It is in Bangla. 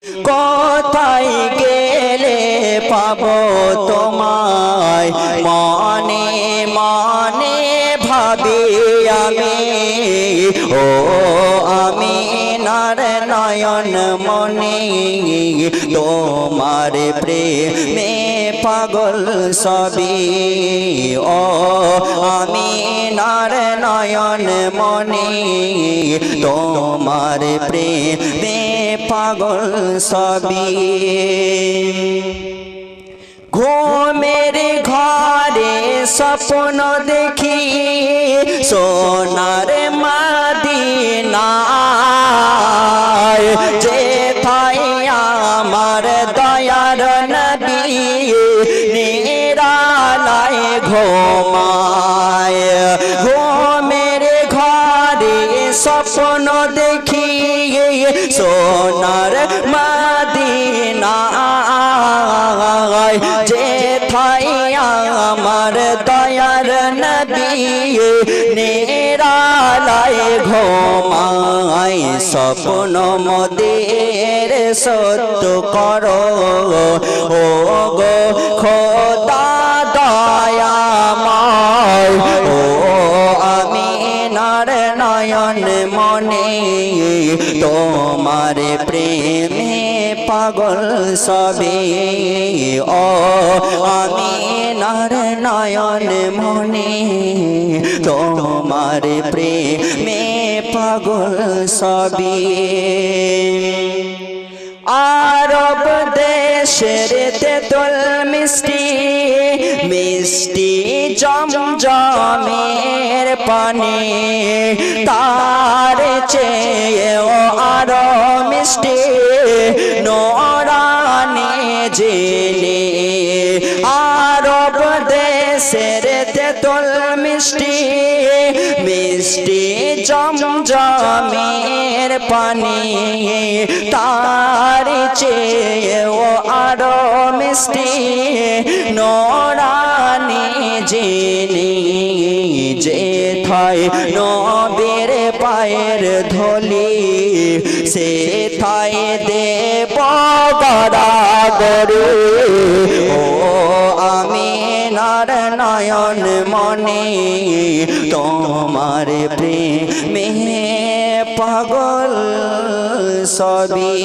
কোথায় গেলে পাবো তোমায় মনে মনে ভাবি আমি ও আমি নার নয়ন মনে তোমার প্রেমে পাগল সবই ও আমি নার নয়ন মনে তোমার প্রেমে পাগল সবই ঘুমের ঘরে স্বপ্ন দেখি সোনার মদিনায় যেথায় আমার দয়ার নবী নিরালায় ঘুমায় ঘুমের ঘরে স্বপ্ন দেখি সোনার মদিনায় যেথায় আমার দয়ার নবী নিরালায় ঘুমায় স্বপ্ন মোদের সত্য করো ও গো খোদা দয়াময় ও আমি নার নয়ন মনে তোমার প্রেমে পাগল সবে ও আমি নার নয়ন মনে তোমার প্রেমে পাগল সবে আরব দেশের তেতুল মিষ্টি মিষ্টি জমজমের পানি তার চেয়েও আরো মিষ্টি নোরানি জেনে আরব দেশের তেতুল মিষ্টি মিষ্টি জমজমের পানি তার চেয়েও আরো মিষ্টি নোরানি জেনে যেথায় নবীর পায়ের ধুলি সেথায় দেব গড়াগড়ি ও আমি নার নয়ন মনে তোমার প্রেমে পাগল সবই।